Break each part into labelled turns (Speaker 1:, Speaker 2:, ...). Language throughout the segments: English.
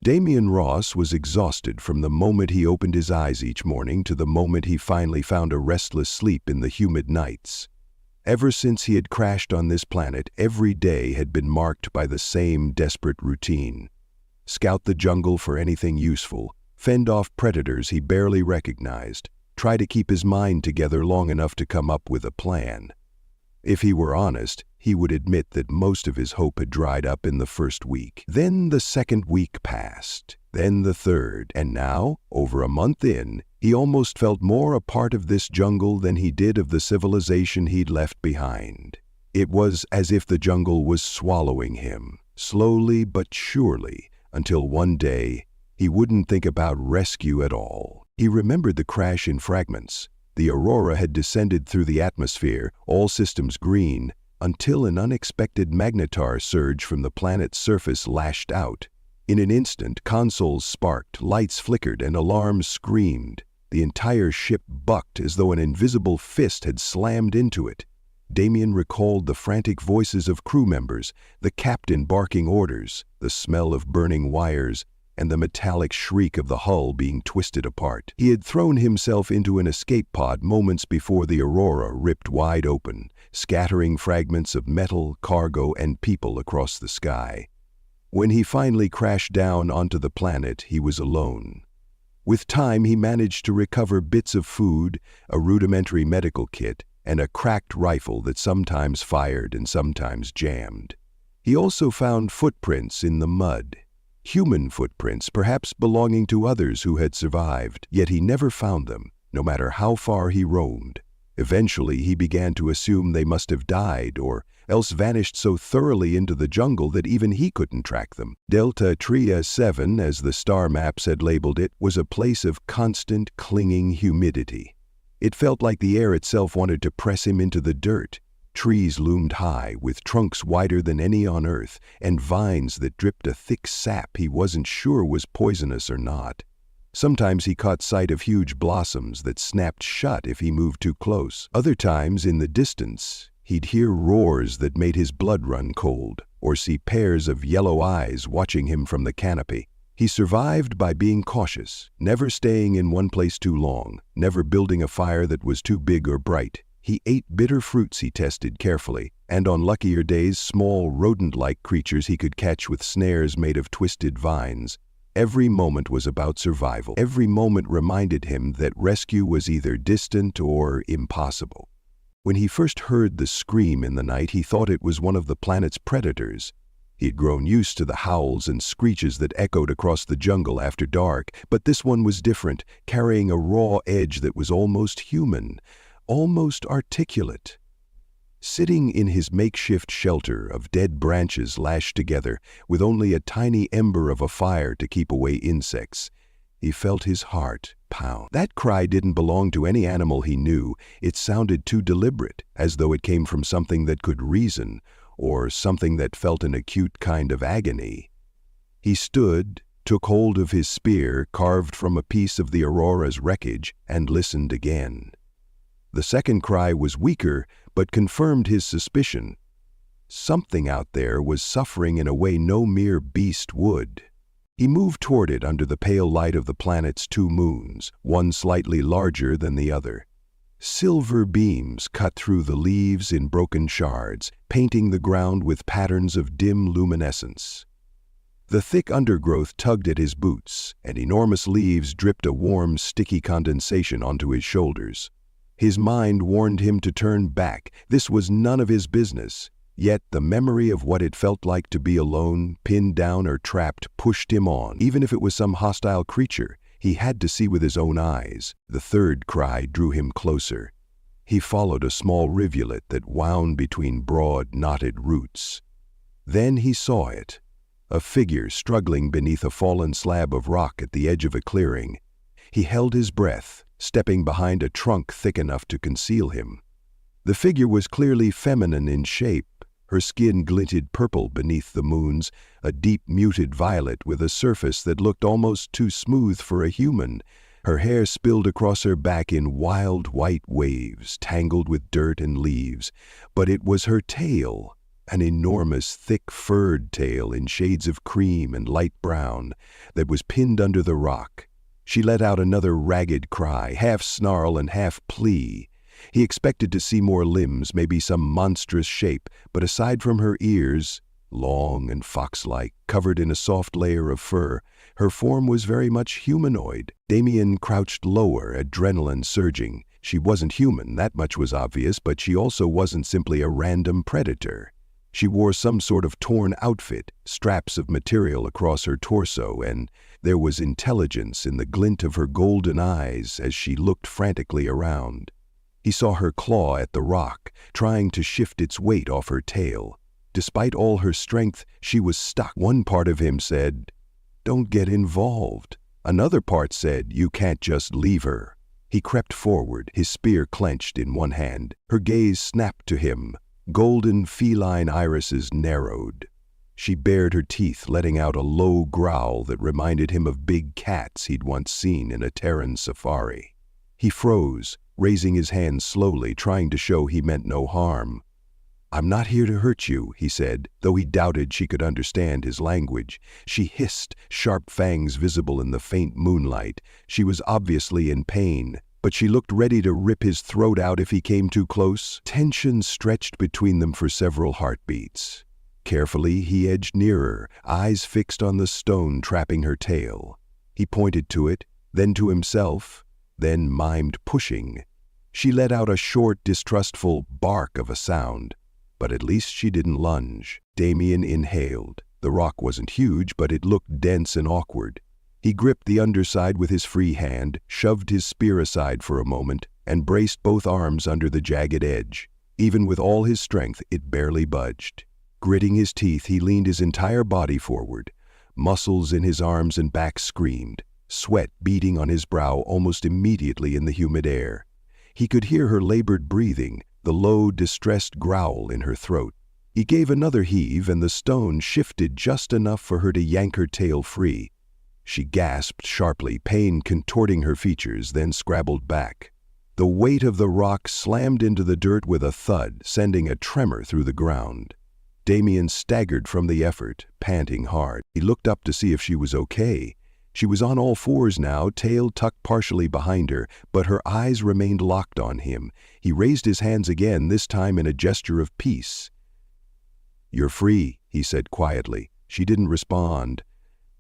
Speaker 1: Damian Ross was exhausted from the moment he opened his eyes each morning to the moment he finally found a restless sleep in the humid nights. Ever since he had crashed on this planet, every day had been marked by the same desperate routine. Scout the jungle for anything useful, fend off predators he barely recognized, try to keep his mind together long enough to come up with a plan. If he were honest, he would admit that most of his hope had dried up in the first week. Then the second week passed, then the third, and now, over a month in, he almost felt more a part of this jungle than he did of the civilization he'd left behind. It was as if the jungle was swallowing him, slowly but surely, until one day he wouldn't think about rescue at all. He remembered the crash in fragments. The aurora had descended through the atmosphere, all systems green, until an unexpected magnetar surge from the planet's surface lashed out. In an instant, consoles sparked, lights flickered, and alarms screamed. The entire ship bucked as though an invisible fist had slammed into it. Damian recalled the frantic voices of crew members, the captain barking orders, the smell of burning wires, and the metallic shriek of the hull being twisted apart. He had thrown himself into an escape pod moments before the aurora ripped wide open, scattering fragments of metal, cargo, and people across the sky. When he finally crashed down onto the planet, he was alone. With time, he managed to recover bits of food, a rudimentary medical kit, and a cracked rifle that sometimes fired and sometimes jammed. He also found footprints in the mud. Human footprints, perhaps belonging to others who had survived, yet he never found them, no matter how far he roamed. Eventually, he began to assume they must have died or else vanished so thoroughly into the jungle that even he couldn't track them. Delta Tria 7, as the star maps had labeled it, was a place of constant, clinging humidity. It felt like the air itself wanted to press him into the dirt. Trees loomed high, with trunks wider than any on Earth, and vines that dripped a thick sap he wasn't sure was poisonous or not. Sometimes he caught sight of huge blossoms that snapped shut if he moved too close. Other times, in the distance, he'd hear roars that made his blood run cold, or see pairs of yellow eyes watching him from the canopy. He survived by being cautious, never staying in one place too long, never building a fire that was too big or bright. He ate bitter fruits he tested carefully, and on luckier days, small rodent-like creatures he could catch with snares made of twisted vines. Every moment was about survival. Every moment reminded him that rescue was either distant or impossible. When he first heard the scream in the night, he thought it was one of the planet's predators. He had grown used to the howls and screeches that echoed across the jungle after dark, but this one was different, carrying a raw edge that was almost human, almost articulate. Sitting in his makeshift shelter of dead branches lashed together, with only a tiny ember of a fire to keep away insects, he felt his heart pound. That cry didn't belong to any animal he knew. It sounded too deliberate, as though it came from something that could reason, or something that felt an acute kind of agony. He stood, took hold of his spear carved from a piece of the aurora's wreckage, and listened again. The second cry was weaker, but confirmed his suspicion. Something out there was suffering in a way no mere beast would. He moved toward it under the pale light of the planet's two moons, one slightly larger than the other. Silver beams cut through the leaves in broken shards, painting the ground with patterns of dim luminescence. The thick undergrowth tugged at his boots, and enormous leaves dripped a warm, sticky condensation onto his shoulders. His mind warned him to turn back. This was none of his business. Yet the memory of what it felt like to be alone, pinned down or trapped, pushed him on. Even if it was some hostile creature, he had to see with his own eyes. The third cry drew him closer. He followed a small rivulet that wound between broad, knotted roots. Then he saw it, a figure struggling beneath a fallen slab of rock at the edge of a clearing. He held his breath, stepping behind a trunk thick enough to conceal him. The figure was clearly feminine in shape. Her skin glinted purple beneath the moons, a deep muted violet with a surface that looked almost too smooth for a human. Her hair spilled across her back in wild white waves, tangled with dirt and leaves. But it was her tail, an enormous, thick-furred tail in shades of cream and light brown that was pinned under the rock. She let out another ragged cry, half snarl and half plea. He expected to see more limbs, maybe some monstrous shape, but aside from her ears, long and fox-like, covered in a soft layer of fur, her form was very much humanoid. Damien crouched lower, adrenaline surging. She wasn't human, that much was obvious, but she also wasn't simply a random predator. She wore some sort of torn outfit, straps of material across her torso, and there was intelligence in the glint of her golden eyes as she looked frantically around. He saw her claw at the rock, trying to shift its weight off her tail. Despite all her strength, she was stuck. One part of him said, "Don't get involved." Another part said, "You can't just leave her." He crept forward, his spear clenched in one hand. Her gaze snapped to him. Golden feline irises narrowed. She bared her teeth, letting out a low growl that reminded him of big cats he'd once seen in a Terran safari. He froze, raising his hand slowly, trying to show he meant no harm. "I'm not here to hurt you," he said, though he doubted she could understand his language. She hissed, sharp fangs visible in the faint moonlight. She was obviously in pain, but she looked ready to rip his throat out if he came too close. Tension stretched between them for several heartbeats. Carefully, he edged nearer, eyes fixed on the stone trapping her tail. He pointed to it, then to himself, then mimed pushing. She let out a short, distrustful bark of a sound, but at least she didn't lunge. Damien inhaled. The rock wasn't huge, but it looked dense and awkward. He gripped the underside with his free hand, shoved his spear aside for a moment, and braced both arms under the jagged edge. Even with all his strength, it barely budged. Gritting his teeth, he leaned his entire body forward. Muscles in his arms and back screamed, sweat beading on his brow almost immediately in the humid air. He could hear her labored breathing, the low, distressed growl in her throat. He gave another heave, and the stone shifted just enough for her to yank her tail free. She gasped sharply, pain contorting her features, then scrabbled back. The weight of the rock slammed into the dirt with a thud, sending a tremor through the ground. Damien staggered from the effort, panting hard. He looked up to see if she was okay. She was on all fours now, tail tucked partially behind her, but her eyes remained locked on him. He raised his hands again, this time in a gesture of peace. "You're free," he said quietly. She didn't respond.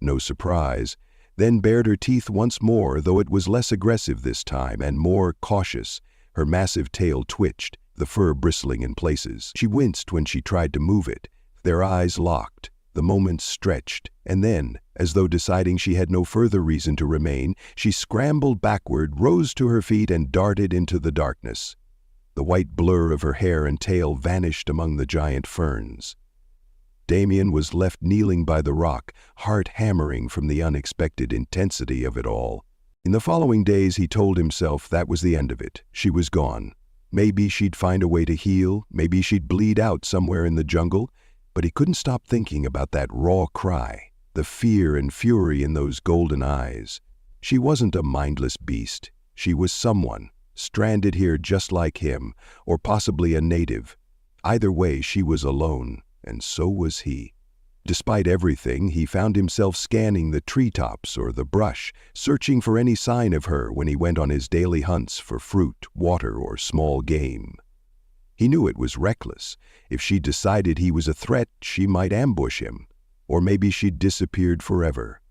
Speaker 1: No surprise. Then bared her teeth once more, though it was less aggressive this time and more cautious. Her massive tail twitched, the fur bristling in places. She winced when she tried to move it. Their eyes locked. The moment stretched, and then, as though deciding she had no further reason to remain, she scrambled backward, rose to her feet, and darted into the darkness. The white blur of her hair and tail vanished among the giant ferns. Damien was left kneeling by the rock, heart hammering from the unexpected intensity of it all. In the following days, he told himself that was the end of it. She was gone. Maybe she'd find a way to heal, maybe she'd bleed out somewhere in the jungle, but he couldn't stop thinking about that raw cry, the fear and fury in those golden eyes. She wasn't a mindless beast. She was someone, stranded here just like him, or possibly a native. Either way, she was alone, and so was he. Despite everything, he found himself scanning the treetops or the brush, searching for any sign of her when he went on his daily hunts for fruit, water, or small game. He knew it was reckless. If she decided he was a threat, she might ambush him, or maybe she'd disappeared forever.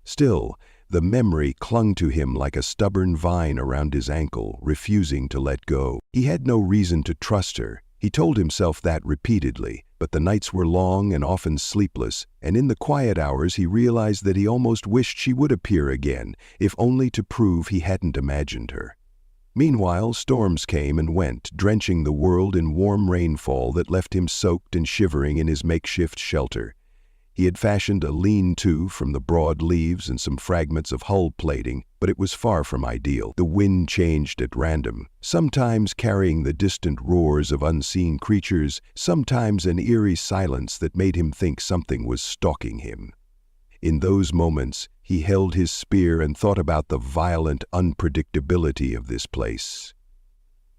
Speaker 1: Still, the memory clung to him like a stubborn vine around his ankle, refusing to let go. He had no reason to trust her. He told himself that repeatedly, but the nights were long and often sleepless, and in the quiet hours he realized that he almost wished she would appear again, if only to prove he hadn't imagined her. Meanwhile, storms came and went, drenching the world in warm rainfall that left him soaked and shivering in his makeshift shelter. He had fashioned a lean-to from the broad leaves and some fragments of hull plating, but it was far from ideal. The wind changed at random, sometimes carrying the distant roars of unseen creatures, sometimes an eerie silence that made him think something was stalking him. In those moments, he held his spear and thought about the violent unpredictability of this place.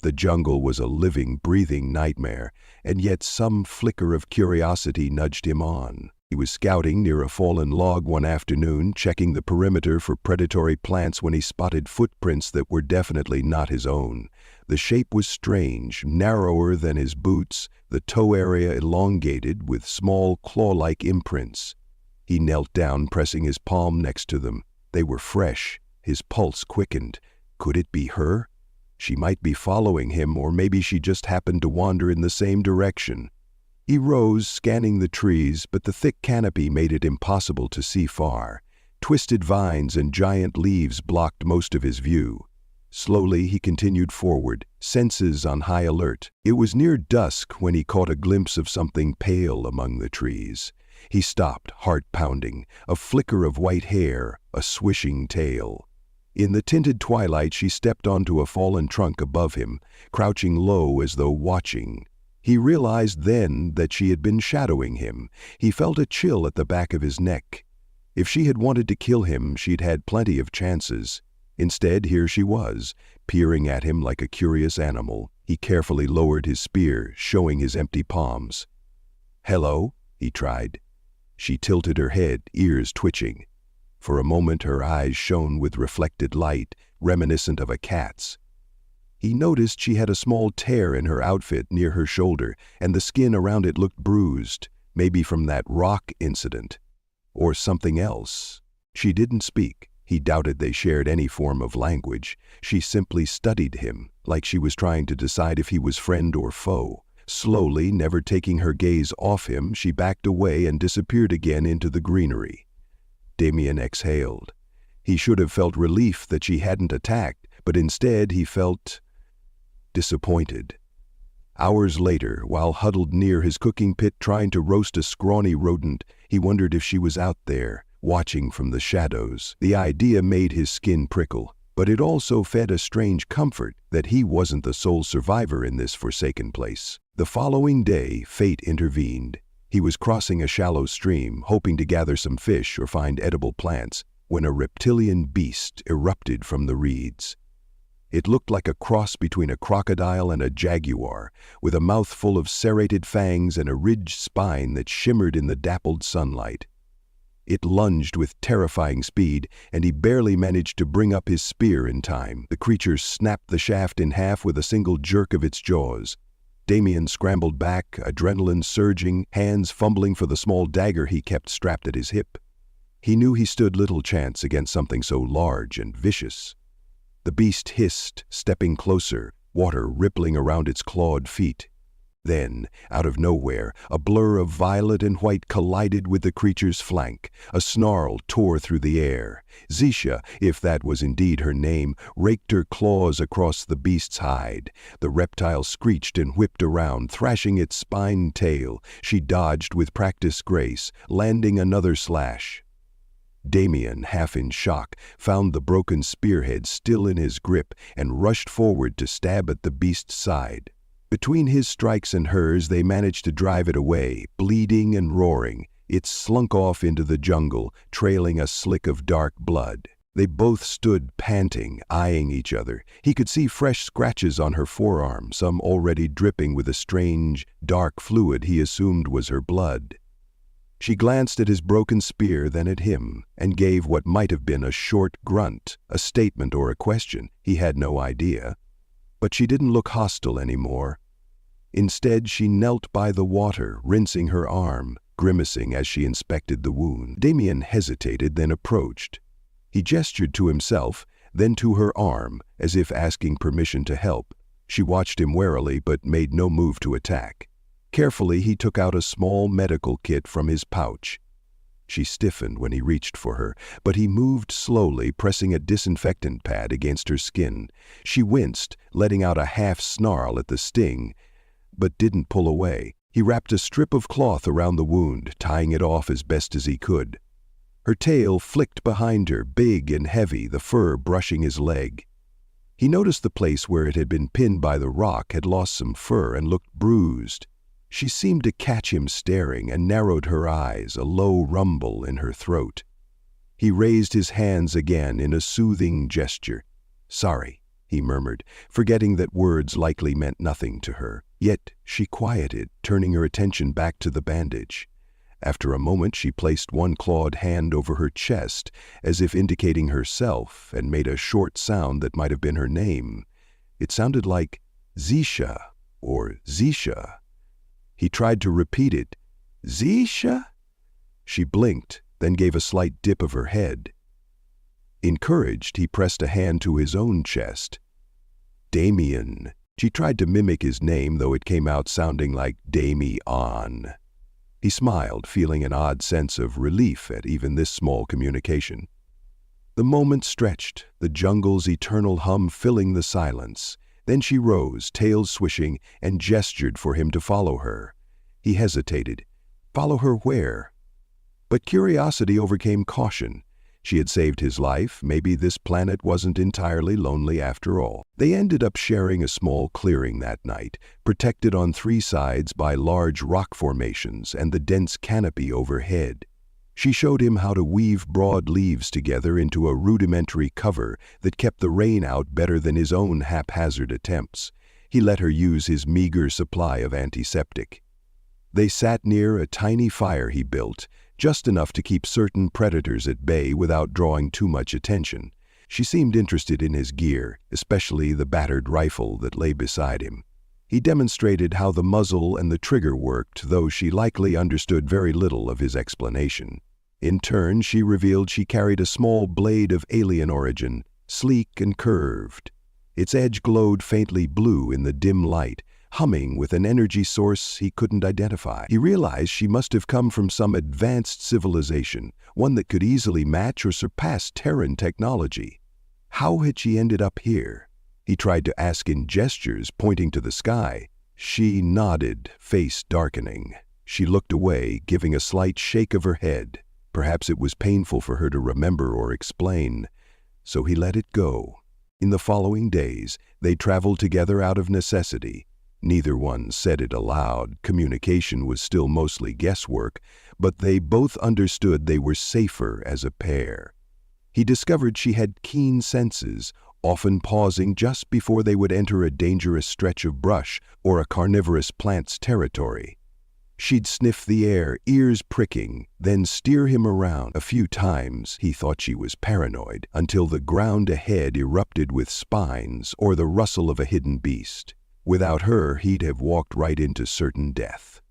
Speaker 1: The jungle was a living, breathing nightmare, and yet some flicker of curiosity nudged him on. He was scouting near a fallen log one afternoon, checking the perimeter for predatory plants when he spotted footprints that were definitely not his own. The shape was strange, narrower than his boots, the toe area elongated with small claw-like imprints. He knelt down, pressing his palm next to them. They were fresh. His pulse quickened. Could it be her? She might be following him, or maybe she just happened to wander in the same direction. He rose, scanning the trees, but the thick canopy made it impossible to see far. Twisted vines and giant leaves blocked most of his view. Slowly he continued forward, senses on high alert. It was near dusk when he caught a glimpse of something pale among the trees. He stopped, heart pounding, a flicker of white hair, a swishing tail. In the tinted twilight she stepped onto a fallen trunk above him, crouching low as though watching. He realized then that she had been shadowing him. He felt a chill at the back of his neck. If she had wanted to kill him, she'd had plenty of chances. Instead, here she was, peering at him like a curious animal. He carefully lowered his spear, showing his empty palms. "Hello?" he tried. She tilted her head, ears twitching. For a moment her eyes shone with reflected light, reminiscent of a cat's. He noticed she had a small tear in her outfit near her shoulder, and the skin around it looked bruised, maybe from that rock incident. Or something else. She didn't speak. He doubted they shared any form of language. She simply studied him, like she was trying to decide if he was friend or foe. Slowly, never taking her gaze off him, she backed away and disappeared again into the greenery. Damien exhaled. He should have felt relief that she hadn't attacked, but instead he felt disappointed. Hours later, while huddled near his cooking pit trying to roast a scrawny rodent, he wondered if she was out there, watching from the shadows. The idea made his skin prickle, but it also fed a strange comfort that he wasn't the sole survivor in this forsaken place. The following day, fate intervened. He was crossing a shallow stream, hoping to gather some fish or find edible plants, when a reptilian beast erupted from the reeds. It looked like a cross between a crocodile and a jaguar, with a mouth full of serrated fangs and a ridged spine that shimmered in the dappled sunlight. It lunged with terrifying speed, and he barely managed to bring up his spear in time. The creature snapped the shaft in half with a single jerk of its jaws. Damien scrambled back, adrenaline surging, hands fumbling for the small dagger he kept strapped at his hip. He knew he stood little chance against something so large and vicious. The beast hissed, stepping closer, water rippling around its clawed feet. Then, out of nowhere, a blur of violet and white collided with the creature's flank. A snarl tore through the air. Zisha, if that was indeed her name, raked her claws across the beast's hide. The reptile screeched and whipped around, thrashing its spined tail. She dodged with practiced grace, landing another slash. Damien, half in shock, found the broken spearhead still in his grip and rushed forward to stab at the beast's side. Between his strikes and hers, they managed to drive it away, bleeding and roaring. It slunk off into the jungle, trailing a slick of dark blood. They both stood panting, eyeing each other. He could see fresh scratches on her forearm, some already dripping with a strange, dark fluid he assumed was her blood. She glanced at his broken spear, then at him, and gave what might have been a short grunt, a statement or a question. He had no idea. But she didn't look hostile anymore. Instead, she knelt by the water, rinsing her arm, grimacing as she inspected the wound. Damien hesitated, then approached. He gestured to himself, then to her arm, as if asking permission to help. She watched him warily, but made no move to attack. Carefully, he took out a small medical kit from his pouch. She stiffened when he reached for her, but he moved slowly, pressing a disinfectant pad against her skin. She winced, letting out a half snarl at the sting, but didn't pull away. He wrapped a strip of cloth around the wound, tying it off as best as he could. Her tail flicked behind her, big and heavy, the fur brushing his leg. He noticed the place where it had been pinned by the rock had lost some fur and looked bruised. She seemed to catch him staring and narrowed her eyes, a low rumble in her throat. He raised his hands again in a soothing gesture. "Sorry." he murmured, forgetting that words likely meant nothing to her. Yet she quieted, turning her attention back to the bandage. After a moment, she placed one clawed hand over her chest, as if indicating herself, and made a short sound that might have been her name. It sounded like Zisha or Zisha. He tried to repeat it. Zisha? She blinked, then gave a slight dip of her head. Encouraged, he pressed a hand to his own chest. Damien. She tried to mimic his name, though it came out sounding like Damian. He smiled, feeling an odd sense of relief at even this small communication. The moment stretched, the jungle's eternal hum filling the silence. Then she rose, tails swishing, and gestured for him to follow her. He hesitated. Follow her where? But curiosity overcame caution. She had saved his life. Maybe this planet wasn't entirely lonely after all. They ended up sharing a small clearing that night, protected on three sides by large rock formations and the dense canopy overhead. She showed him how to weave broad leaves together into a rudimentary cover that kept the rain out better than his own haphazard attempts. He let her use his meager supply of antiseptic. They sat near a tiny fire he built, just enough to keep certain predators at bay without drawing too much attention. She seemed interested in his gear, especially the battered rifle that lay beside him. He demonstrated how the muzzle and the trigger worked, though she likely understood very little of his explanation. In turn, she revealed she carried a small blade of alien origin, sleek and curved. Its edge glowed faintly blue in the dim light, humming with an energy source he couldn't identify. He realized she must have come from some advanced civilization, one that could easily match or surpass Terran technology. How had she ended up here? He tried to ask in gestures, pointing to the sky. She nodded, face darkening. She looked away, giving a slight shake of her head. Perhaps it was painful for her to remember or explain, so he let it go. In the following days, they traveled together out of necessity. Neither one said it aloud. Communication was still mostly guesswork, but they both understood they were safer as a pair. He discovered she had keen senses, often pausing just before they would enter a dangerous stretch of brush or a carnivorous plant's territory. She'd sniff the air, ears pricking, then steer him around. A few times he thought she was paranoid, until the ground ahead erupted with spines or the rustle of a hidden beast. Without her, he'd have walked right into certain death.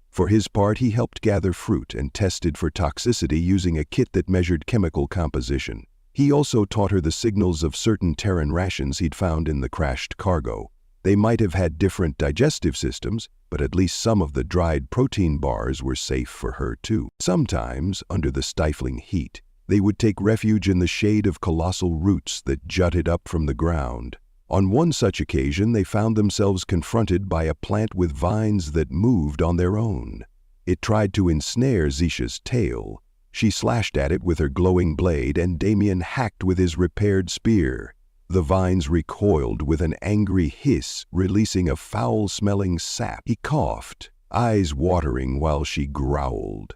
Speaker 1: For his part, he helped gather fruit and tested for toxicity using a kit that measured chemical composition. He also taught her the signals of certain Terran rations he'd found in the crashed cargo. They might have had different digestive systems, but at least some of the dried protein bars were safe for her too. Sometimes, under the stifling heat, they would take refuge in the shade of colossal roots that jutted up from the ground. On one such occasion, they found themselves confronted by a plant with vines that moved on their own. It tried to ensnare Zisha's tail. She slashed at it with her glowing blade, and Damien hacked with his repaired spear. The vines recoiled with an angry hiss, releasing a foul-smelling sap. He coughed, eyes watering while she growled.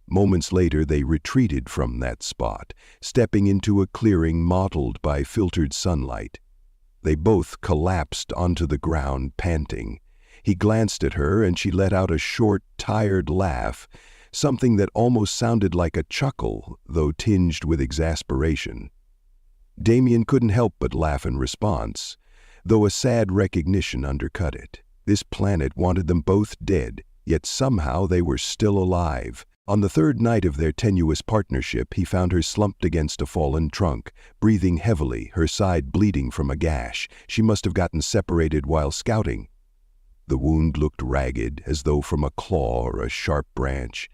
Speaker 1: Moments later, they retreated from that spot, stepping into a clearing mottled by filtered sunlight. They both collapsed onto the ground, panting. He glanced at her, and she let out a short, tired laugh, something that almost sounded like a chuckle, though tinged with exasperation. Damien couldn't help but laugh in response, though a sad recognition undercut it. This planet wanted them both dead, yet somehow they were still alive. On the third night of their tenuous partnership, he found her slumped against a fallen trunk, breathing heavily, her side bleeding from a gash. She must have gotten separated while scouting. The wound looked ragged, as though from a claw or a sharp branch.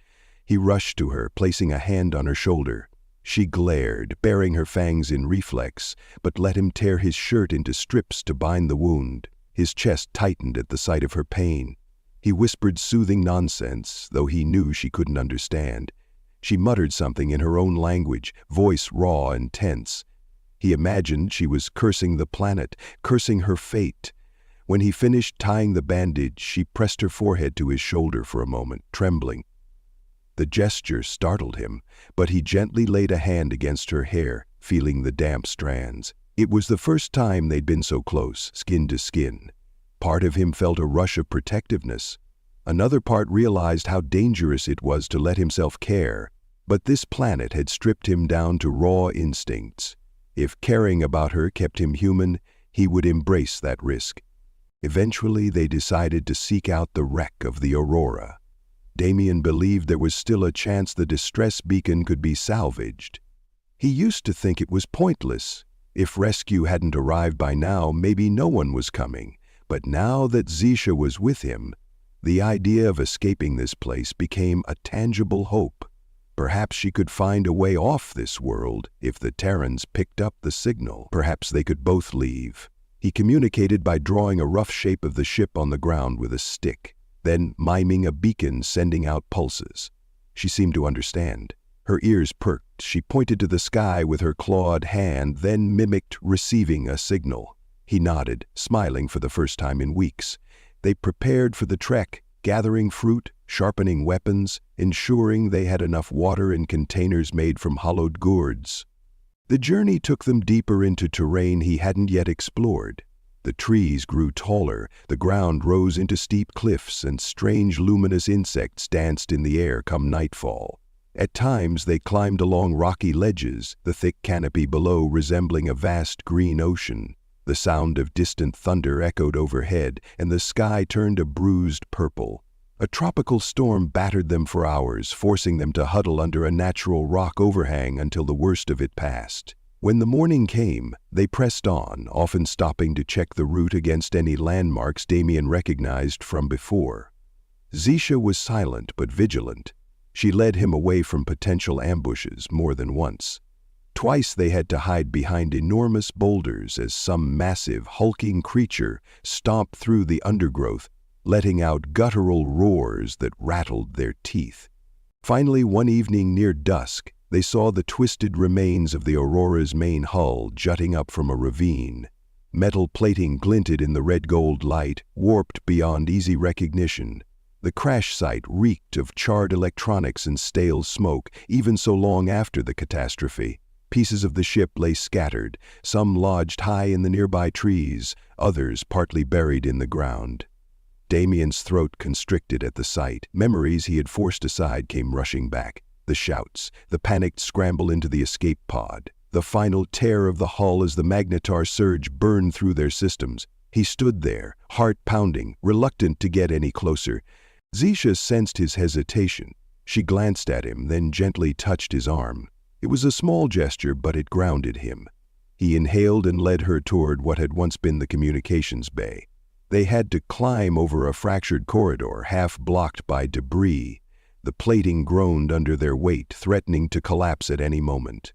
Speaker 1: He rushed to her, placing a hand on her shoulder. She glared, baring her fangs in reflex, but let him tear his shirt into strips to bind the wound. His chest tightened at the sight of her pain. He whispered soothing nonsense, though he knew she couldn't understand. She muttered something in her own language, voice raw and tense. He imagined she was cursing the planet, cursing her fate. When he finished tying the bandage, she pressed her forehead to his shoulder for a moment, trembling. The gesture startled him, but he gently laid a hand against her hair, feeling the damp strands. It was the first time they'd been so close, skin to skin. Part of him felt a rush of protectiveness. Another part realized how dangerous it was to let himself care, but this planet had stripped him down to raw instincts. If caring about her kept him human, he would embrace that risk. Eventually, they decided to seek out the wreck of the Aurora. Damien believed there was still a chance the distress beacon could be salvaged. He used to think it was pointless. If rescue hadn't arrived by now, maybe no one was coming. But now that Zisha was with him, the idea of escaping this place became a tangible hope. Perhaps she could find a way off this world if the Terrans picked up the signal. Perhaps they could both leave. He communicated by drawing a rough shape of the ship on the ground with a stick, then miming a beacon sending out pulses. She seemed to understand. Her ears perked. She pointed to the sky with her clawed hand, then mimicked receiving a signal. He nodded, smiling for the first time in weeks. They prepared for the trek, gathering fruit, sharpening weapons, ensuring they had enough water in containers made from hollowed gourds. The journey took them deeper into terrain he hadn't yet explored. The trees grew taller, the ground rose into steep cliffs, and strange luminous insects danced in the air come nightfall. At times they climbed along rocky ledges, the thick canopy below resembling a vast green ocean. The sound of distant thunder echoed overhead, and the sky turned a bruised purple. A tropical storm battered them for hours, forcing them to huddle under a natural rock overhang until the worst of it passed. When the morning came, they pressed on, often stopping to check the route against any landmarks Damien recognized from before. Zisha was silent but vigilant. She led him away from potential ambushes more than once. Twice they had to hide behind enormous boulders as some massive, hulking creature stomped through the undergrowth, letting out guttural roars that rattled their teeth. Finally, one evening near dusk, they saw the twisted remains of the Aurora's main hull jutting up from a ravine. Metal plating glinted in the red-gold light, warped beyond easy recognition. The crash site reeked of charred electronics and stale smoke, even so long after the catastrophe. Pieces of the ship lay scattered, some lodged high in the nearby trees, others partly buried in the ground. Damien's throat constricted at the sight. Memories he had forced aside came rushing back. The shouts, the panicked scramble into the escape pod, the final tear of the hull as the magnetar surge burned through their systems. He stood there, heart pounding, reluctant to get any closer. Zisha sensed his hesitation. She glanced at him, then gently touched his arm. It was a small gesture, but it grounded him. He inhaled and led her toward what had once been the communications bay. They had to climb over a fractured corridor, half blocked by debris. The plating groaned under their weight, threatening to collapse at any moment.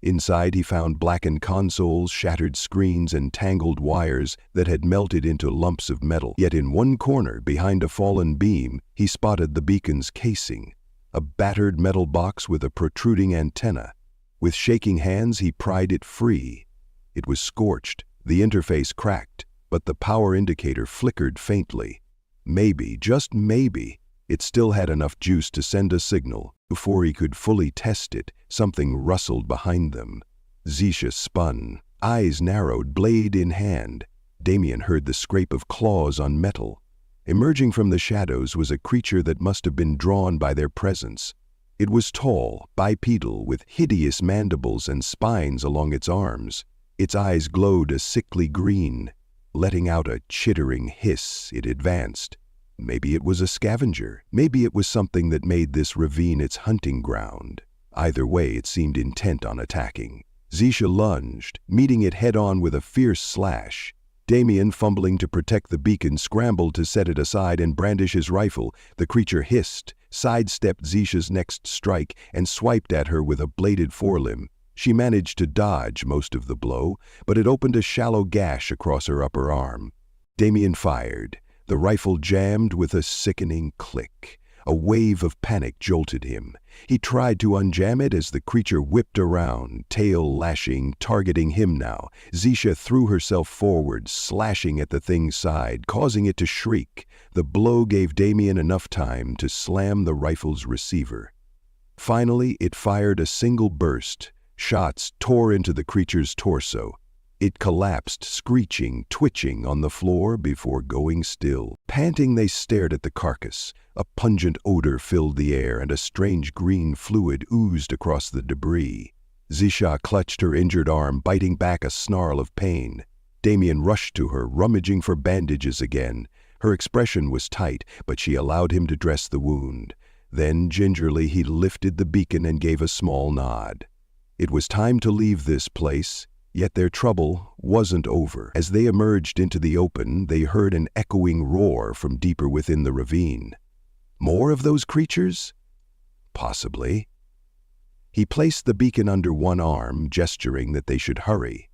Speaker 1: Inside he found blackened consoles, shattered screens, and tangled wires that had melted into lumps of metal. Yet in one corner, behind a fallen beam, he spotted the beacon's casing. A battered metal box with a protruding antenna. With shaking hands, he pried it free. It was scorched, the interface cracked, but the power indicator flickered faintly. Maybe, just maybe, it still had enough juice to send a signal. Before he could fully test it, something rustled behind them. Zisha spun, eyes narrowed, blade in hand. Damien heard the scrape of claws on metal. Emerging from the shadows was a creature that must have been drawn by their presence. It was tall, bipedal, with hideous mandibles and spines along its arms. Its eyes glowed a sickly green. Letting out a chittering hiss, it advanced. Maybe it was a scavenger. Maybe it was something that made this ravine its hunting ground. Either way, it seemed intent on attacking. Zisha lunged, meeting it head-on with a fierce slash. Damien, fumbling to protect the beacon, scrambled to set it aside and brandish his rifle. The creature hissed, sidestepped Zisha's next strike, and swiped at her with a bladed forelimb. She managed to dodge most of the blow, but it opened a shallow gash across her upper arm. Damien fired. The rifle jammed with a sickening click. A wave of panic jolted him. He tried to unjam it as the creature whipped around, tail lashing, targeting him now. Zisha threw herself forward, slashing at the thing's side, causing it to shriek. The blow gave Damien enough time to slam the rifle's receiver. Finally, it fired a single burst. Shots tore into the creature's torso. It collapsed, screeching, twitching on the floor before going still. Panting, they stared at the carcass. A pungent odor filled the air, and a strange green fluid oozed across the debris. Zisha clutched her injured arm, biting back a snarl of pain. Damien rushed to her, rummaging for bandages again. Her expression was tight, but she allowed him to dress the wound. Then, gingerly, he lifted the beacon and gave a small nod. It was time to leave this place. Yet their trouble wasn't over. As they emerged into the open, they heard an echoing roar from deeper within the ravine. More of those creatures? Possibly. He placed the beacon under one arm, gesturing that they should hurry.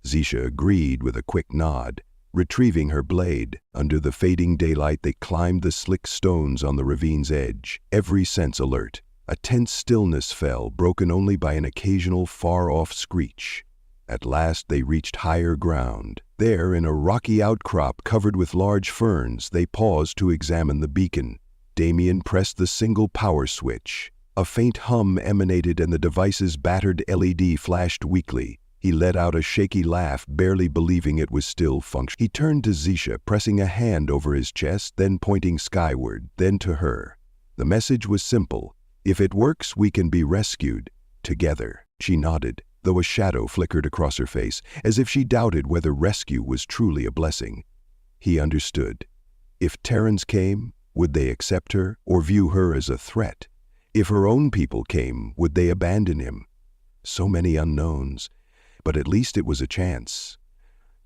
Speaker 1: Zisha agreed with a quick nod. Retrieving her blade, under the fading daylight they climbed the slick stones on the ravine's edge, every sense alert. A tense stillness fell, broken only by an occasional far-off screech. At last they reached higher ground. There, in a rocky outcrop covered with large ferns, they paused to examine the beacon. Damien pressed the single power switch. A faint hum emanated and the device's battered LED flashed weakly. He let out a shaky laugh, barely believing it was still functioning. He turned to Zisha, pressing a hand over his chest, then pointing skyward, then to her. The message was simple. If it works, we can be rescued. Together. She nodded, though a shadow flickered across her face, as if she doubted whether rescue was truly a blessing. He understood. If Terrans came, would they accept her or view her as a threat? If her own people came, would they abandon him? So many unknowns, but at least it was a chance.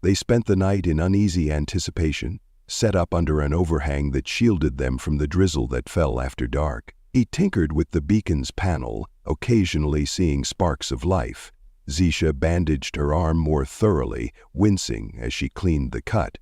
Speaker 1: They spent the night in uneasy anticipation, set up under an overhang that shielded them from the drizzle that fell after dark. He tinkered with the beacon's panel, occasionally seeing sparks of life. Zisha bandaged her arm more thoroughly, wincing as she cleaned the cut.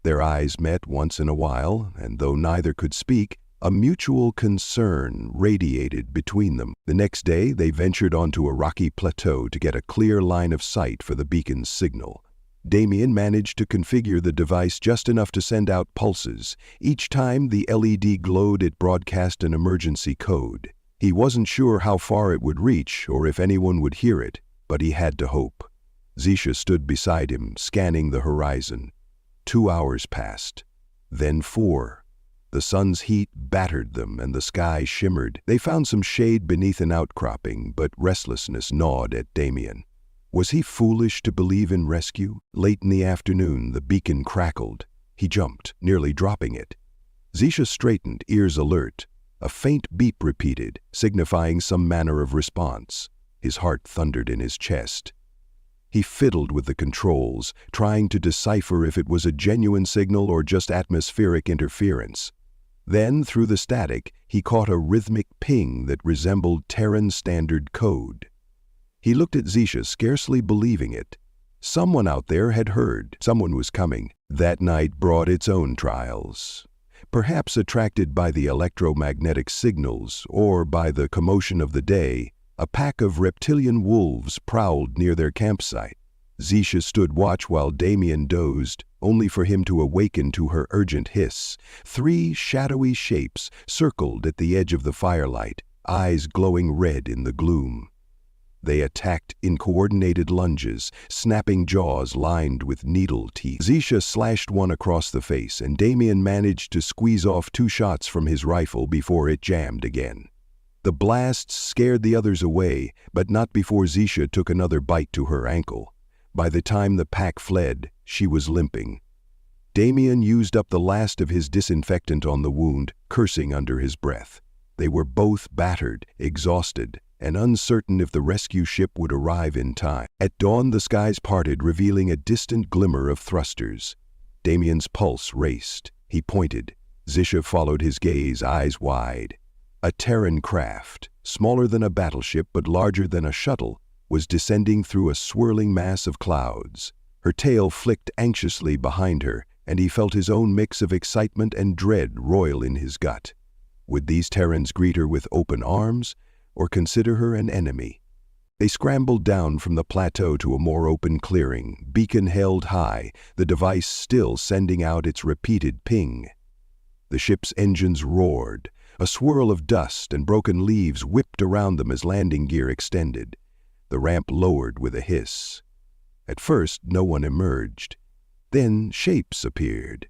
Speaker 1: Their eyes met once in a while, and though neither could speak, a mutual concern radiated between them. The next day, they ventured onto a rocky plateau to get a clear line of sight for the beacon's signal. Damien managed to configure the device just enough to send out pulses. Each time the LED glowed, it broadcast an emergency code. He wasn't sure how far it would reach or if anyone would hear it, but he had to hope. Zisha stood beside him, scanning the horizon. 2 hours passed. Then 4. The sun's heat battered them and the sky shimmered. They found some shade beneath an outcropping, but restlessness gnawed at Damien. Was he foolish to believe in rescue? Late in the afternoon, the beacon crackled. He jumped, nearly dropping it. Zisha straightened, ears alert. A faint beep repeated, signifying some manner of response. His heart thundered in his chest. He fiddled with the controls, trying to decipher if it was a genuine signal or just atmospheric interference. Then, through the static, he caught a rhythmic ping that resembled Terran standard code. He looked at Zisha, scarcely believing it. Someone out there had heard. Someone was coming. That night brought its own trials. Perhaps attracted by the electromagnetic signals or by the commotion of the day, a pack of reptilian wolves prowled near their campsite. Zisha stood watch while Damien dozed, only for him to awaken to her urgent hiss. 3 shadowy shapes circled at the edge of the firelight, eyes glowing red in the gloom. They attacked in coordinated lunges, snapping jaws lined with needle teeth. Zisha slashed one across the face, and Damien managed to squeeze off 2 shots from his rifle before it jammed again. The blasts scared the others away, but not before Zisha took another bite to her ankle. By the time the pack fled, she was limping. Damien used up the last of his disinfectant on the wound, cursing under his breath. They were both battered, exhausted, and uncertain if the rescue ship would arrive in time. At dawn, the skies parted, revealing a distant glimmer of thrusters. Damien's pulse raced. He pointed. Zisha followed his gaze, eyes wide. A Terran craft, smaller than a battleship but larger than a shuttle, was descending through a swirling mass of clouds. Her tail flicked anxiously behind her, and he felt his own mix of excitement and dread roil in his gut. Would these Terrans greet her with open arms, or consider her an enemy? They scrambled down from the plateau to a more open clearing, beacon held high, the device still sending out its repeated ping. The ship's engines roared. A swirl of dust and broken leaves whipped around them as landing gear extended. The ramp lowered with a hiss. At first, no one emerged. Then shapes appeared.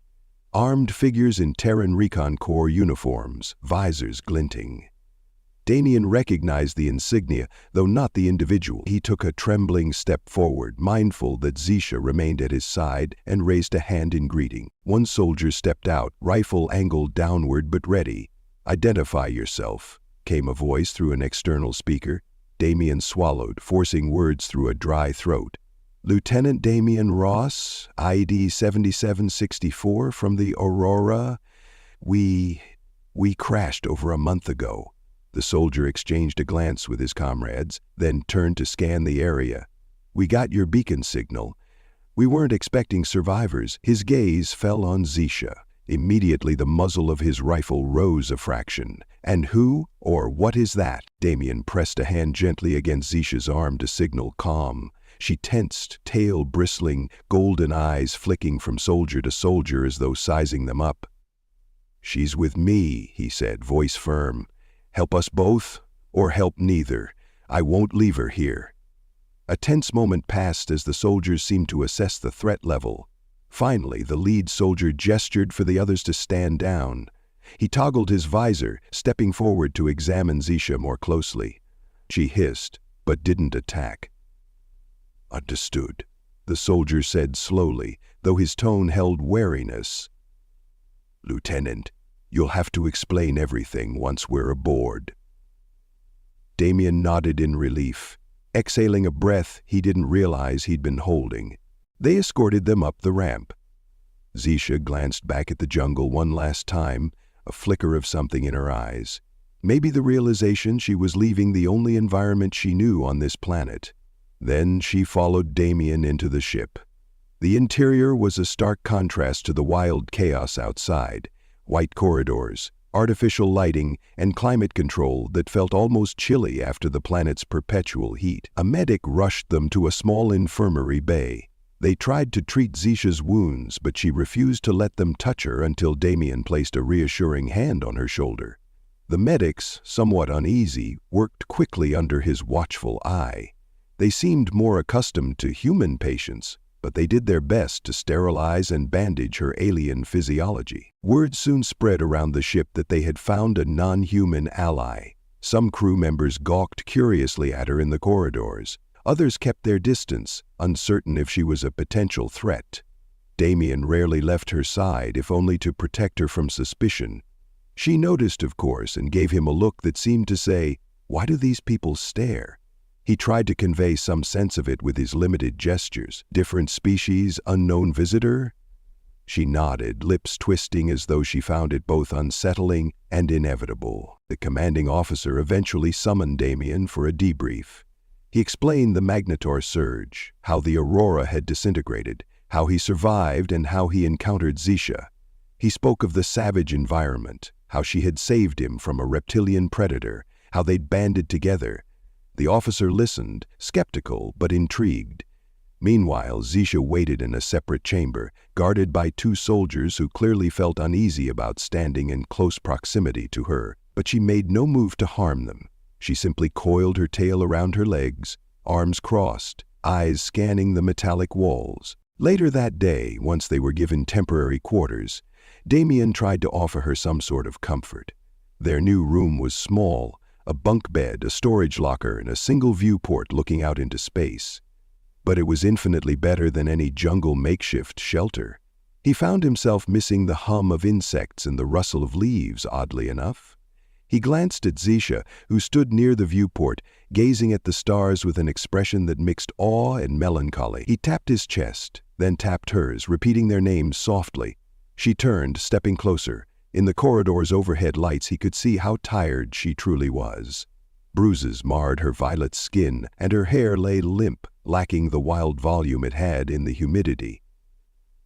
Speaker 1: Armed figures in Terran Recon Corps uniforms, visors glinting. Damien recognized the insignia, though not the individual. He took a trembling step forward, mindful that Zisha remained at his side, and raised a hand in greeting. One soldier stepped out, rifle angled downward but ready. "Identify yourself," came a voice through an external speaker. Damien swallowed, forcing words through a dry throat. "Lieutenant Damien Ross, ID 7764 from the Aurora. We crashed over a month ago." The soldier exchanged a glance with his comrades, then turned to scan the area. "We got your beacon signal. We weren't expecting survivors." His gaze fell on Zisha. Immediately the muzzle of his rifle rose a fraction. "And who or what is that?" Damien pressed a hand gently against Zisha's arm to signal calm. She tensed, tail bristling, golden eyes flicking from soldier to soldier as though sizing them up. "She's with me," he said, voice firm. "Help us both, or help neither. I won't leave her here." A tense moment passed as the soldiers seemed to assess the threat level. Finally, the lead soldier gestured for the others to stand down. He toggled his visor, stepping forward to examine Zisha more closely. She hissed, but didn't attack. "Understood," the soldier said slowly, though his tone held wariness. "Lieutenant, you'll have to explain everything once we're aboard." Damien nodded in relief, exhaling a breath he didn't realize he'd been holding. They escorted them up the ramp. Zisha glanced back at the jungle one last time, a flicker of something in her eyes. Maybe the realization she was leaving the only environment she knew on this planet. Then she followed Damien into the ship. The interior was a stark contrast to the wild chaos outside. White corridors, artificial lighting, and climate control that felt almost chilly after the planet's perpetual heat. A medic rushed them to a small infirmary bay. They tried to treat Zisha's wounds, but she refused to let them touch her until Damien placed a reassuring hand on her shoulder. The medics, somewhat uneasy, worked quickly under his watchful eye. They seemed more accustomed to human patients, but they did their best to sterilize and bandage her alien physiology. Word soon spread around the ship that they had found a non-human ally. Some crew members gawked curiously at her in the corridors. Others kept their distance, uncertain if she was a potential threat. Damien rarely left her side, if only to protect her from suspicion. She noticed, of course, and gave him a look that seemed to say, "Why do these people stare?" He tried to convey some sense of it with his limited gestures. "Different species, unknown visitor?" She nodded, lips twisting as though she found it both unsettling and inevitable. The commanding officer eventually summoned Damien for a debrief. He explained the Magnetar surge, how the Aurora had disintegrated, how he survived, and how he encountered Zisha. He spoke of the savage environment, how she had saved him from a reptilian predator, how they'd banded together. The officer listened, skeptical but intrigued. Meanwhile, Zisha waited in a separate chamber, guarded by two soldiers who clearly felt uneasy about standing in close proximity to her, but she made no move to harm them. She simply coiled her tail around her legs, arms crossed, eyes scanning the metallic walls. Later that day, once they were given temporary quarters, Damien tried to offer her some sort of comfort. Their new room was small, a bunk bed, a storage locker, and a single viewport looking out into space. But it was infinitely better than any jungle makeshift shelter. He found himself missing the hum of insects and the rustle of leaves, oddly enough. He glanced at Zisha, who stood near the viewport, gazing at the stars with an expression that mixed awe and melancholy. He tapped his chest, then tapped hers, repeating their names softly. She turned, stepping closer. In the corridor's overhead lights, he could see how tired she truly was. Bruises marred her violet skin, and her hair lay limp, lacking the wild volume it had in the humidity.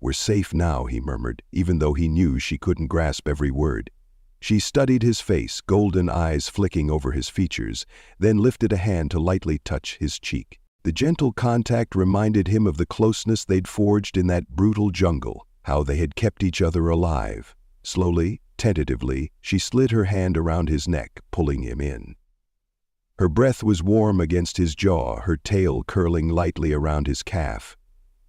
Speaker 1: "We're safe now," he murmured, even though he knew she couldn't grasp every word. She studied his face, golden eyes flicking over his features, then lifted a hand to lightly touch his cheek. The gentle contact reminded him of the closeness they'd forged in that brutal jungle, how they had kept each other alive. Slowly, tentatively, she slid her hand around his neck, pulling him in. Her breath was warm against his jaw, her tail curling lightly around his calf.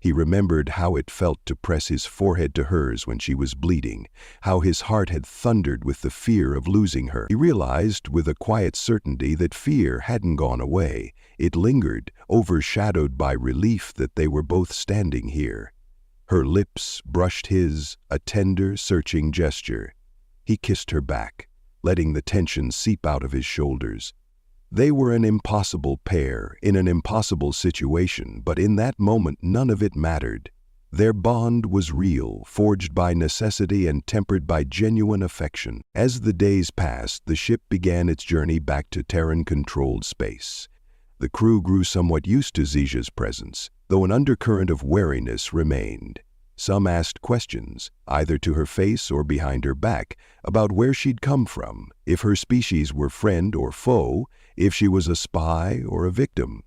Speaker 1: He remembered how it felt to press his forehead to hers when she was bleeding, how his heart had thundered with the fear of losing her. He realized with a quiet certainty that fear hadn't gone away. It lingered, overshadowed by relief that they were both standing here. Her lips brushed his, a tender, searching gesture. He kissed her back, letting the tension seep out of his shoulders. They were an impossible pair, in an impossible situation, but in that moment none of it mattered. Their bond was real, forged by necessity and tempered by genuine affection. As the days passed, the ship began its journey back to Terran-controlled space. The crew grew somewhat used to Zisha's presence, though an undercurrent of wariness remained. Some asked questions, either to her face or behind her back, about where she'd come from, if her species were friend or foe, if she was a spy or a victim.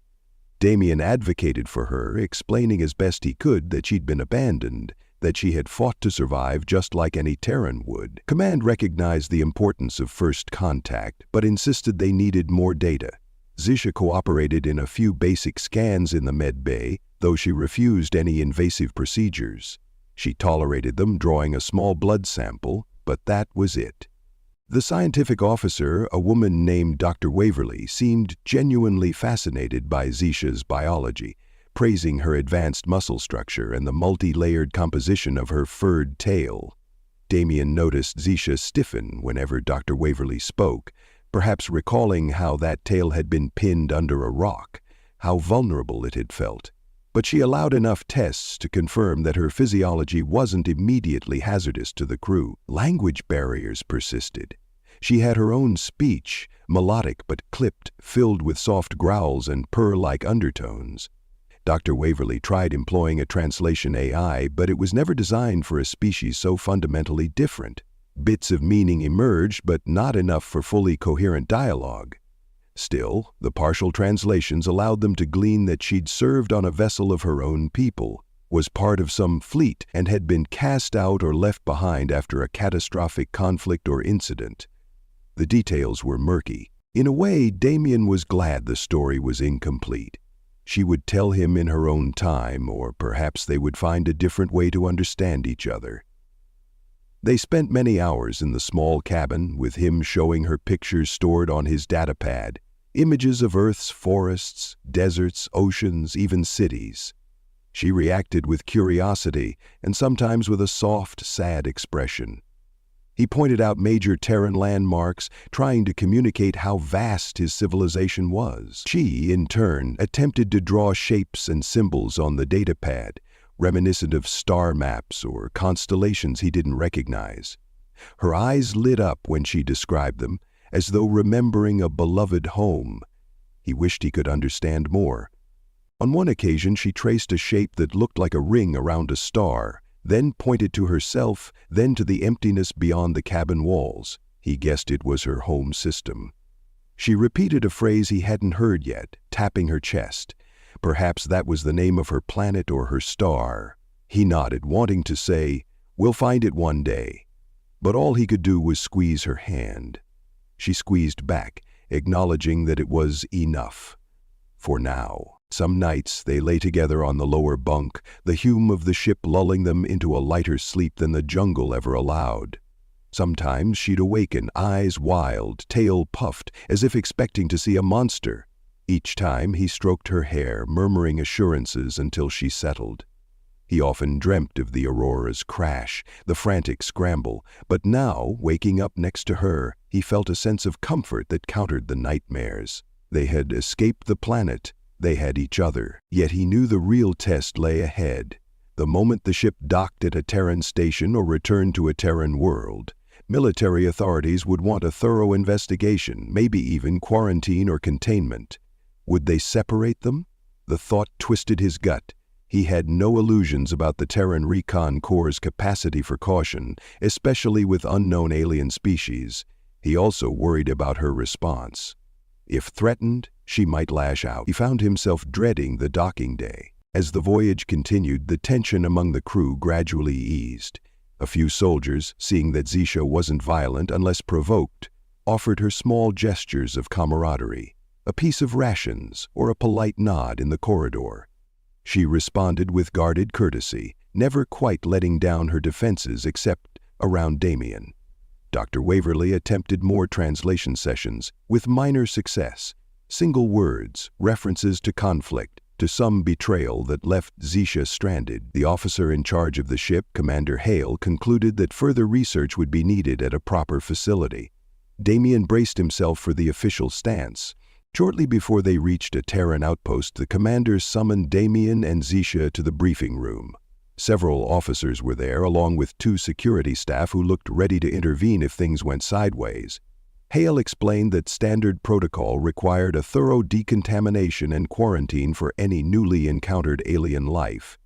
Speaker 1: Damien advocated for her, explaining as best he could that she'd been abandoned, that she had fought to survive just like any Terran would. Command recognized the importance of first contact, but insisted they needed more data. Zisha cooperated in a few basic scans in the med bay, though she refused any invasive procedures. She tolerated them, drawing a small blood sample, but that was it. The scientific officer, a woman named Dr. Waverly, seemed genuinely fascinated by Zisha's biology, praising her advanced muscle structure and the multi-layered composition of her furred tail. Damien noticed Zisha stiffen whenever Dr. Waverly spoke, perhaps recalling how that tail had been pinned under a rock, how vulnerable it had felt. But she allowed enough tests to confirm that her physiology wasn't immediately hazardous to the crew. Language barriers persisted. She had her own speech, melodic but clipped, filled with soft growls and purr-like undertones. Dr. Waverly tried employing a translation AI, but it was never designed for a species so fundamentally different. Bits of meaning emerged, but not enough for fully coherent dialogue. Still, the partial translations allowed them to glean that she'd served on a vessel of her own people, was part of some fleet, and had been cast out or left behind after a catastrophic conflict or incident. The details were murky. In a way, Damien was glad the story was incomplete. She would tell him in her own time, or perhaps they would find a different way to understand each other. They spent many hours in the small cabin, with him showing her pictures stored on his datapad, images of Earth's forests, deserts, oceans, even cities. She reacted with curiosity and sometimes with a soft, sad expression. He pointed out major Terran landmarks, trying to communicate how vast his civilization was. She, in turn, attempted to draw shapes and symbols on the datapad, reminiscent of star maps or constellations he didn't recognize. Her eyes lit up when she described them, as though remembering a beloved home. He wished he could understand more. On one occasion, she traced a shape that looked like a ring around a star, then pointed to herself, then to the emptiness beyond the cabin walls. He guessed it was her home system. She repeated a phrase he hadn't heard yet, tapping her chest. Perhaps that was the name of her planet or her star. He nodded, wanting to say, "We'll find it one day." But all he could do was squeeze her hand. She squeezed back, acknowledging that it was enough. For now. Some nights they lay together on the lower bunk, the hum of the ship lulling them into a lighter sleep than the jungle ever allowed. Sometimes she'd awaken, eyes wild, tail puffed, as if expecting to see a monster. Each time he stroked her hair, murmuring assurances until she settled. He often dreamt of the Aurora's crash, the frantic scramble, but now, waking up next to her, he felt a sense of comfort that countered the nightmares. They had escaped the planet. They had each other. Yet he knew the real test lay ahead. The moment the ship docked at a Terran station or returned to a Terran world, military authorities would want a thorough investigation, maybe even quarantine or containment. Would they separate them? The thought twisted his gut. He had no illusions about the Terran Recon Corps' capacity for caution, especially with unknown alien species. He also worried about her response. If threatened, she might lash out. He found himself dreading the docking day. As the voyage continued, the tension among the crew gradually eased. A few soldiers, seeing that Zisha wasn't violent unless provoked, offered her small gestures of camaraderie, a piece of rations or a polite nod in the corridor. She responded with guarded courtesy, never quite letting down her defenses except around Damien. Dr. Waverly attempted more translation sessions, with minor success. Single words, references to conflict, to some betrayal that left Zisha stranded. The officer in charge of the ship, Commander Hale, concluded that further research would be needed at a proper facility. Damien braced himself for the official stance. Shortly before they reached a Terran outpost, the commander summoned Damien and Zisha to the briefing room. Several officers were there, along with 2 security staff who looked ready to intervene if things went sideways. Hale explained that standard protocol required a thorough decontamination and quarantine for any newly encountered alien life.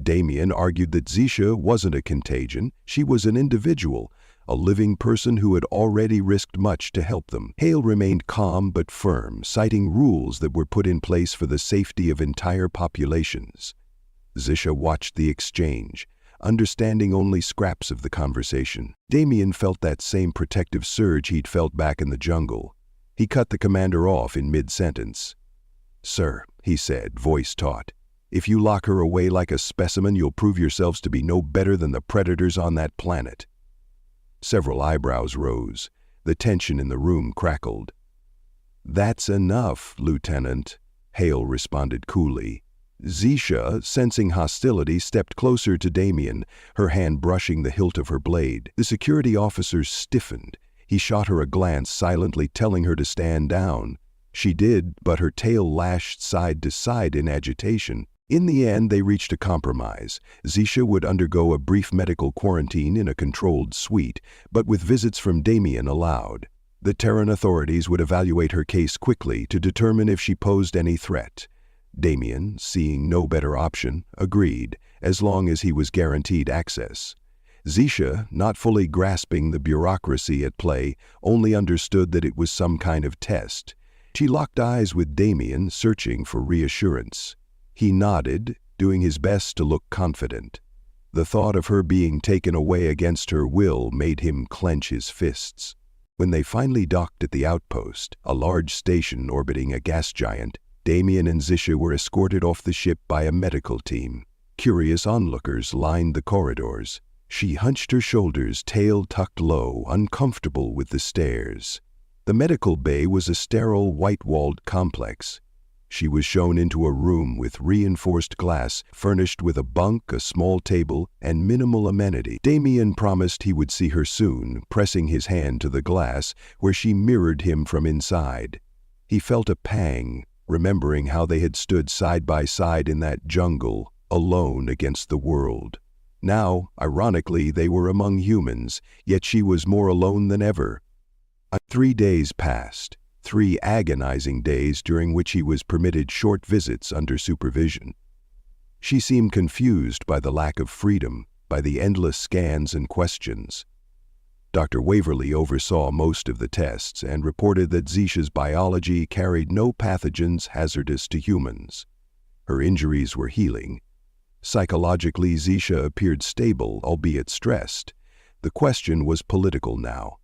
Speaker 1: Damien argued that Zisha wasn't a contagion, she was an individual, a living person who had already risked much to help them. Hale remained calm but firm, citing rules that were put in place for the safety of entire populations. Zisha watched the exchange, understanding only scraps of the conversation. Damien felt that same protective surge he'd felt back in the jungle. He cut the commander off in mid-sentence. "Sir," he said, voice taut, "if you lock her away like a specimen, you'll prove yourselves to be no better than the predators on that planet." Several eyebrows rose. The tension in the room crackled. "That's enough, Lieutenant," Hale responded coolly. Zisha, sensing hostility, stepped closer to Damien, her hand brushing the hilt of her blade. The security officer stiffened. He shot her a glance, silently telling her to stand down. She did, but her tail lashed side to side in agitation. In the end, they reached a compromise. Zisha would undergo a brief medical quarantine in a controlled suite, but with visits from Damien allowed. The Terran authorities would evaluate her case quickly to determine if she posed any threat. Damien, seeing no better option, agreed, as long as he was guaranteed access. Zisha, not fully grasping the bureaucracy at play, only understood that it was some kind of test. She locked eyes with Damien, searching for reassurance. He nodded, doing his best to look confident. The thought of her being taken away against her will made him clench his fists. When they finally docked at the outpost, a large station orbiting a gas giant, Damien and Zisha were escorted off the ship by a medical team. Curious onlookers lined the corridors. She hunched her shoulders, tail tucked low, uncomfortable with the stairs. The medical bay was a sterile, white-walled complex. She was shown into a room with reinforced glass, furnished with a bunk, a small table, and minimal amenity. Damien promised he would see her soon, pressing his hand to the glass, where she mirrored him from inside. He felt a pang, remembering how they had stood side by side in that jungle, alone against the world. Now, ironically, they were among humans, yet she was more alone than ever. 3 days passed. 3 agonizing days during which he was permitted short visits under supervision. She seemed confused by the lack of freedom, by the endless scans and questions. Dr. Waverly oversaw most of the tests and reported that Zisha's biology carried no pathogens hazardous to humans. Her injuries were healing. Psychologically, Zisha appeared stable, albeit stressed. The question was political now.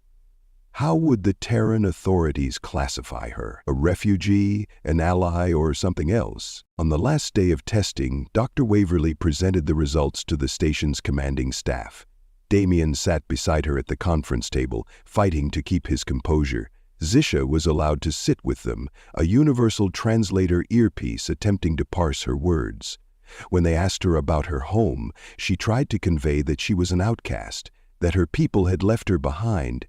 Speaker 1: How would the Terran authorities classify her? A refugee, an ally, or something else? On the last day of testing, Dr. Waverly presented the results to the station's commanding staff. Damien sat beside her at the conference table, fighting to keep his composure. Zisha was allowed to sit with them, a universal translator earpiece attempting to parse her words. When they asked her about her home, she tried to convey that she was an outcast, that her people had left her behind.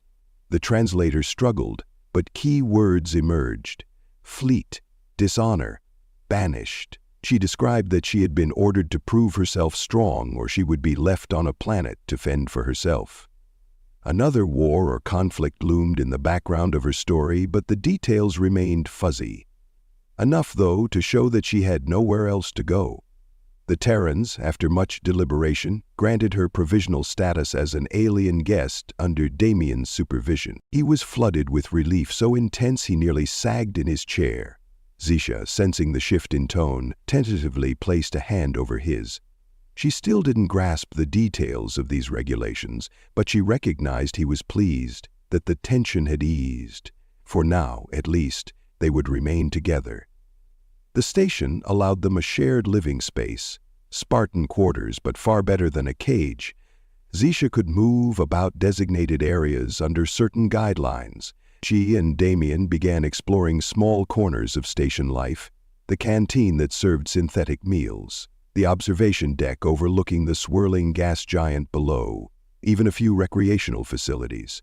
Speaker 1: The translator struggled, but key words emerged. Fleet, dishonor, banished. She described that she had been ordered to prove herself strong or she would be left on a planet to fend for herself. Another war or conflict loomed in the background of her story, but the details remained fuzzy. Enough, though, to show that she had nowhere else to go. The Terrans, after much deliberation, granted her provisional status as an alien guest under Damien's supervision. He was flooded with relief so intense he nearly sagged in his chair. Zisha, sensing the shift in tone, tentatively placed a hand over his. She still didn't grasp the details of these regulations, but she recognized he was pleased, that the tension had eased. For now, at least, they would remain together. The station allowed them a shared living space, Spartan quarters but far better than a cage. Zisha could move about designated areas under certain guidelines. She and Damien began exploring small corners of station life, the canteen that served synthetic meals, the observation deck overlooking the swirling gas giant below, even a few recreational facilities.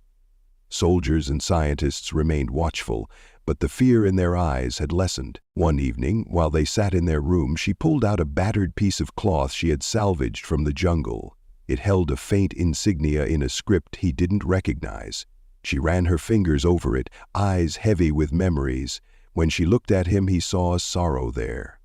Speaker 1: Soldiers and scientists remained watchful, but the fear in their eyes had lessened. One evening, while they sat in their room, she pulled out a battered piece of cloth she had salvaged from the jungle. It held a faint insignia in a script he didn't recognize. She ran her fingers over it, eyes heavy with memories. When she looked at him, he saw a sorrow there.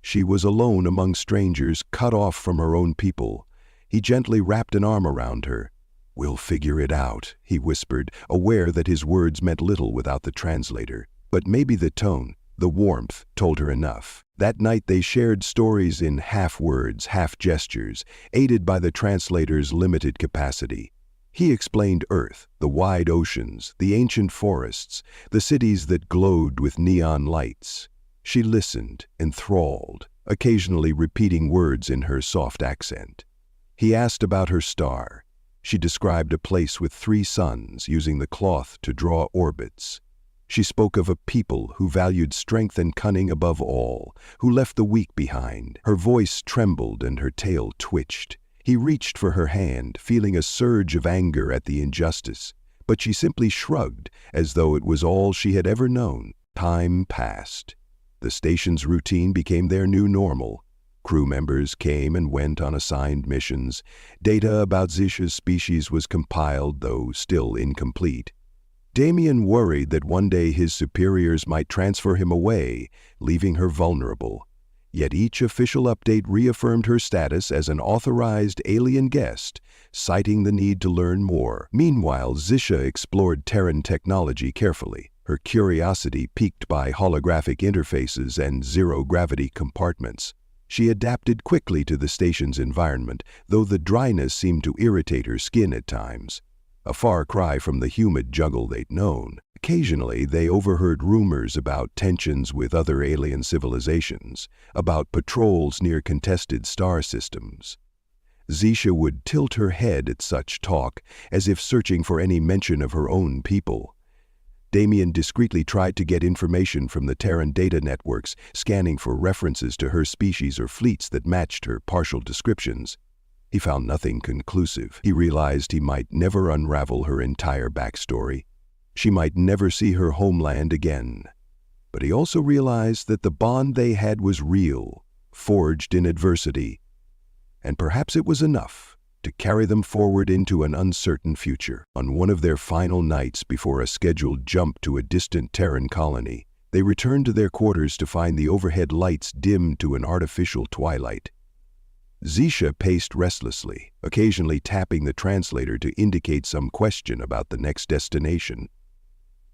Speaker 1: She was alone among strangers, cut off from her own people. He gently wrapped an arm around her. "We'll figure it out," he whispered, aware that his words meant little without the translator. But maybe the tone, the warmth, told her enough. That night they shared stories in half words, half gestures, aided by the translator's limited capacity. He explained Earth, the wide oceans, the ancient forests, the cities that glowed with neon lights. She listened, enthralled, occasionally repeating words in her soft accent. He asked about her star. She described a place with 3 suns, using the cloth to draw orbits. She spoke of a people who valued strength and cunning above all, who left the weak behind. Her voice trembled and her tail twitched. He reached for her hand, feeling a surge of anger at the injustice, but she simply shrugged, as though it was all she had ever known. Time passed. The station's routine became their new normal. Crew members came and went on assigned missions. Data about Zisha's species was compiled, though still incomplete. Damien worried that one day his superiors might transfer him away, leaving her vulnerable. Yet each official update reaffirmed her status as an authorized alien guest, citing the need to learn more. Meanwhile, Zisha explored Terran technology carefully, her curiosity piqued by holographic interfaces and zero-gravity compartments. She adapted quickly to the station's environment, though the dryness seemed to irritate her skin at times. A far cry from the humid jungle they'd known. Occasionally, they overheard rumors about tensions with other alien civilizations, about patrols near contested star systems. Zisha would tilt her head at such talk, as if searching for any mention of her own people. Damien discreetly tried to get information from the Terran data networks, scanning for references to her species or fleets that matched her partial descriptions. He found nothing conclusive. He realized he might never unravel her entire backstory. She might never see her homeland again. But he also realized that the bond they had was real, forged in adversity. And perhaps it was enough to carry them forward into an uncertain future. On one of their final nights before a scheduled jump to a distant Terran colony, they returned to their quarters to find the overhead lights dimmed to an artificial twilight. Zisha paced restlessly, occasionally tapping the translator to indicate some question about the next destination.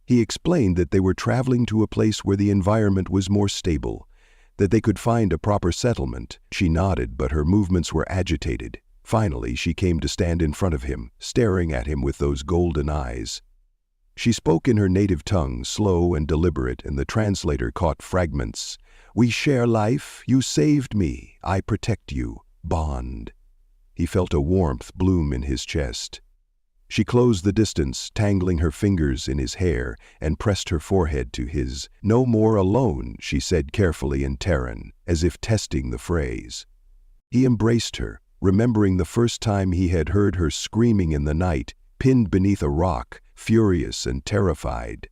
Speaker 1: He explained that they were traveling to a place where the environment was more stable, that they could find a proper settlement. She nodded, but her movements were agitated. Finally, she came to stand in front of him, staring at him with those golden eyes. She spoke in her native tongue, slow and deliberate, and the translator caught fragments. "We share life. You saved me. I protect you. Bond." He felt a warmth bloom in his chest. She closed the distance, tangling her fingers in his hair, and pressed her forehead to his. "No more alone," she said carefully in Terran, as if testing the phrase. He embraced her, remembering the first time he had heard her screaming in the night, pinned beneath a rock, furious and terrified.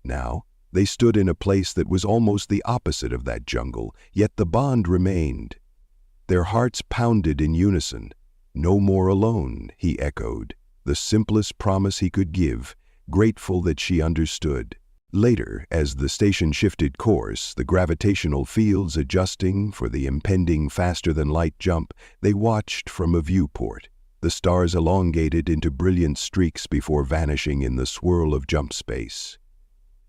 Speaker 1: Now, they stood in a place that was almost the opposite of that jungle, yet the bond remained. Their hearts pounded in unison. "No more alone," he echoed, the simplest promise he could give, grateful that she understood. Later, as the station shifted course, the gravitational fields adjusting for the impending faster-than-light jump, they watched from a viewport. The stars elongated into brilliant streaks before vanishing in the swirl of jump space.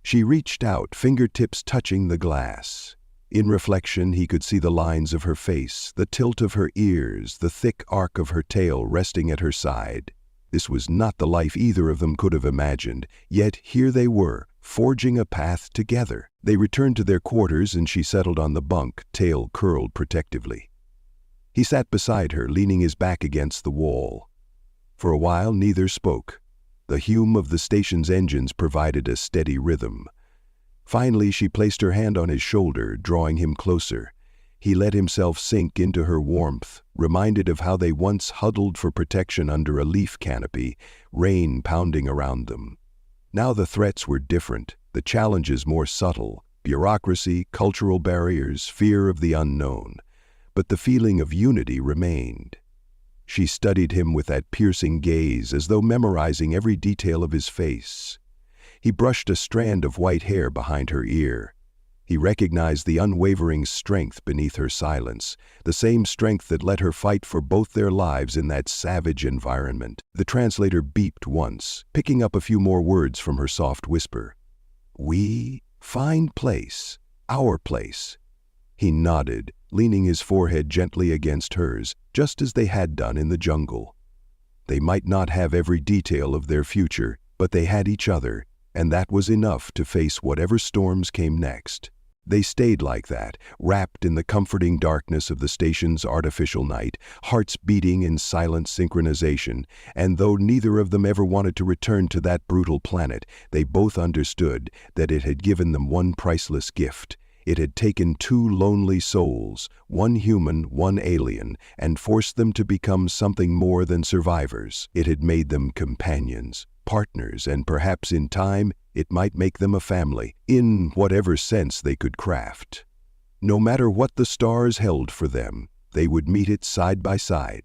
Speaker 1: She reached out, fingertips touching the glass. In reflection, he could see the lines of her face, the tilt of her ears, the thick arc of her tail resting at her side. This was not the life either of them could have imagined, yet here they were, forging a path together. They returned to their quarters and she settled on the bunk, tail curled protectively. He sat beside her, leaning his back against the wall. For a while, neither spoke. The hum of the station's engines provided a steady rhythm. Finally, she placed her hand on his shoulder, drawing him closer. He let himself sink into her warmth, reminded of how they once huddled for protection under a leaf canopy, rain pounding around them. Now the threats were different, the challenges more subtle: bureaucracy, cultural barriers, fear of the unknown. But the feeling of unity remained. She studied him with that piercing gaze, as though memorizing every detail of his face. He brushed a strand of white hair behind her ear. He recognized the unwavering strength beneath her silence, the same strength that let her fight for both their lives in that savage environment. The translator beeped once, picking up a few more words from her soft whisper. "We find place, our place." He nodded, leaning his forehead gently against hers, just as they had done in the jungle. They might not have every detail of their future, but they had each other, and that was enough to face whatever storms came next. They stayed like that, wrapped in the comforting darkness of the station's artificial night, hearts beating in silent synchronization, and though neither of them ever wanted to return to that brutal planet, they both understood that it had given them one priceless gift. It had taken two lonely souls, one human, one alien, and forced them to become something more than survivors. It had made them companions, partners, and perhaps in time, it might make them a family, in whatever sense they could craft. No matter what the stars held for them, they would meet it side by side.